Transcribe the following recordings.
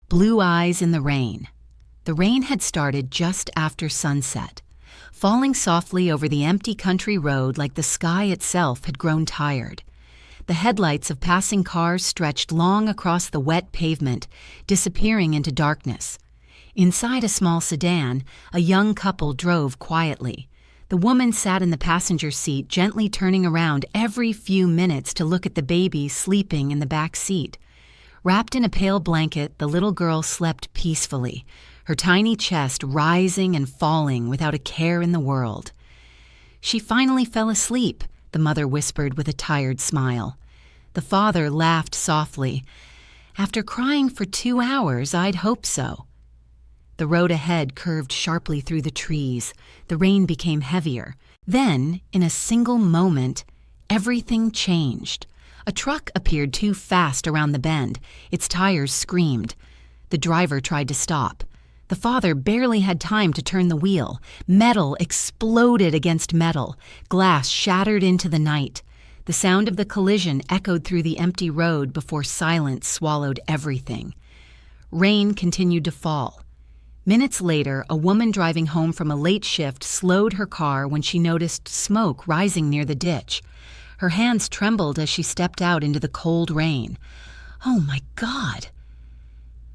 Blue Eyes in the Rain. The rain had started just after sunset, falling softly over the empty country road like the sky itself had grown tired. The headlights of passing cars stretched long across the wet pavement, disappearing into darkness. Inside a small sedan, a young couple drove quietly. The woman sat in the passenger seat, gently turning around every few minutes to look at the baby sleeping in the back seat. Wrapped in a pale blanket, the little girl slept peacefully, her tiny chest rising and falling without a care in the world. "She finally fell asleep," the mother whispered with a tired smile. The father laughed softly. "After crying for 2 hours, I'd hope so." The road ahead curved sharply through the trees. The rain became heavier. Then, in a single moment, everything changed. A truck appeared too fast around the bend. Its tires screamed. The driver tried to stop. The father barely had time to turn the wheel. Metal exploded against metal. Glass shattered into the night. The sound of the collision echoed through the empty road before silence swallowed everything. Rain continued to fall. Minutes later, a woman driving home from a late shift slowed her car when she noticed smoke rising near the ditch. Her hands trembled as she stepped out into the cold rain. "Oh my God!"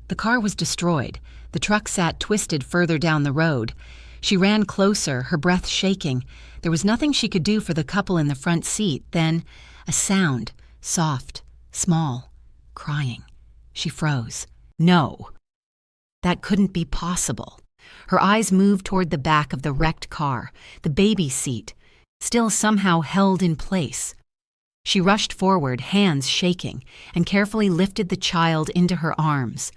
The car was destroyed. The truck sat twisted further down the road. She ran closer, her breath shaking. There was nothing she could do for the couple in the front seat. Then, a sound, soft, small, crying. She froze. No! That couldn't be possible. Her eyes moved toward the back of the wrecked car, the baby seat, still somehow held in place. She rushed forward, hands shaking, and carefully lifted the child into her arms.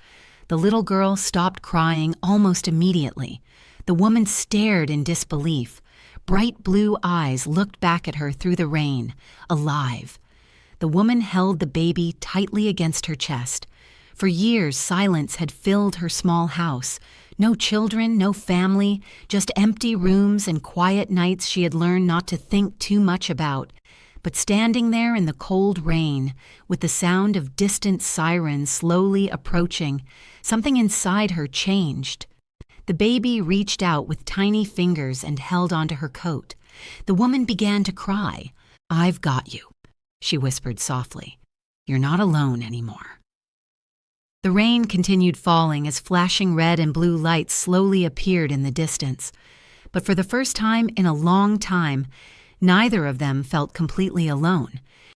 The little girl stopped crying almost immediately. The woman stared in disbelief. Bright blue eyes looked back at her through the rain, alive. The woman held the baby tightly against her chest. For years, silence had filled her small house. No children, no family, just empty rooms and quiet nights she had learned not to think too much about. But standing there in the cold rain, with the sound of distant sirens slowly approaching, something inside her changed. The baby reached out with tiny fingers and held onto her coat. The woman began to cry. "I've got you," she whispered softly. "You're not alone anymore." The rain continued falling as flashing red and blue lights slowly appeared in the distance. But for the first time in a long time, neither of them felt completely alone.